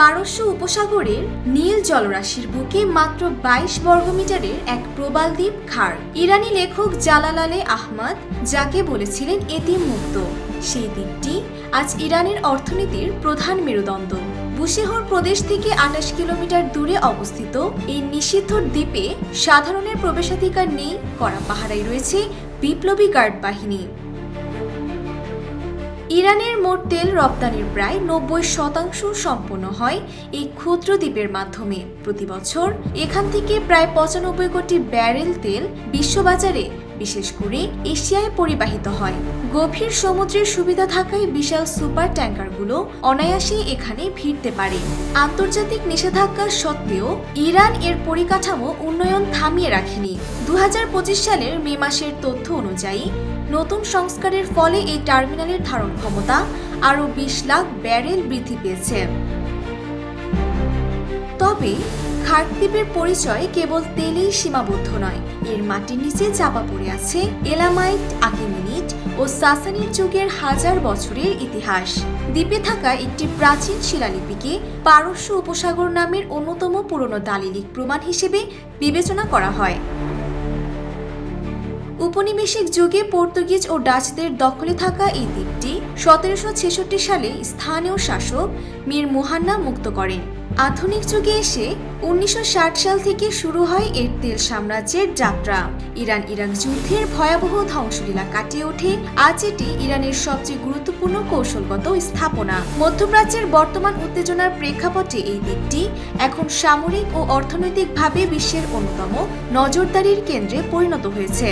পারস্য উপসাগরের নীল জলরাশির বুকে মাত্র 22 বর্গমিটারের এক প্রবাল দ্বীপ খার। ইরানি লেখক জালাল আলে আহমদ যাকে বলেছিলেন এতিম মুক্ত, সেই দ্বীপটি আজ ইরানের অর্থনীতির প্রধান মেরুদণ্ড। বুশেহর প্রদেশ থেকে 28 কিলোমিটার দূরে অবস্থিত এই নিষিদ্ধ দ্বীপে সাধারণের প্রবেশাধিকার নেই, কড়া পাহারায় রয়েছে বিপ্লবী গার্ড বাহিনী। ইরানের মোট তেল রপ্তানির প্রায় 90% সম্পন্ন হয় এই ক্ষুদ্র দ্বীপের মাধ্যমে। প্রতি বছর এখান থেকে প্রায় 95 কোটি ব্যারেল তেল বিশ্ববাজারে, বিশেষ করে এশিয়ায় পরিবাহিত হয়। গভীর সমুদ্রের সুবিধা থাকায় বিশাল সুপার ট্যাঙ্কারগুলো অনায়াসে এখানে ভিড়তে পারে। আন্তর্জাতিক নিষেধাজ্ঞা সত্ত্বেও ইরান এর পরিকাঠামো উন্নয়ন থামিয়ে রাখেনি। 2025 সালের মে মাসের তথ্য অনুযায়ী নতুন সংস্কারের ফলে এই টার্মিনালের ধারণ ক্ষমতা আরও 20 লাখ ব্যারেল বৃদ্ধি পেয়েছে। তবে খার দ্বীপের পরিচয় কেবল তেলেই সীমাবদ্ধ নয়, এর মাটির নিচে চাপা পড়ে আছে এলামাইট, আকিমিনিট ও সাসানির যুগের হাজার বছরের ইতিহাস। দ্বীপে থাকা একটি প্রাচীন শিলালিপিকে পারস্য উপসাগর নামের অন্যতম পুরনো দালিলিক প্রমাণ হিসেবে বিবেচনা করা হয়। উপনিবেশিক যুগে পর্তুগিজ ও ডাচদের দখলে থাকা এই দ্বীপটি 1766 সালে স্থানীয় শাসক মীর মুহান্না মুক্ত করেন। আধুনিক যুগে এসে 1960 সাল থেকে শুরু হয় এর তেল সাম্রাজ্যের যাত্রা। ইরাক যুদ্ধের ভয়াবহ ধ্বংসলীলা কাটিয়ে ওঠে আজ এটি ইরানের সবচেয়ে গুরুত্বপূর্ণ কৌশলগত স্থাপনা। মধ্যপ্রাচ্যের বর্তমান উত্তেজনার প্রেক্ষাপটে এই দ্বীপটি এখন সামরিক ও অর্থনৈতিকভাবে বিশ্বের অন্যতম নজরদারির কেন্দ্রে পরিণত হয়েছে।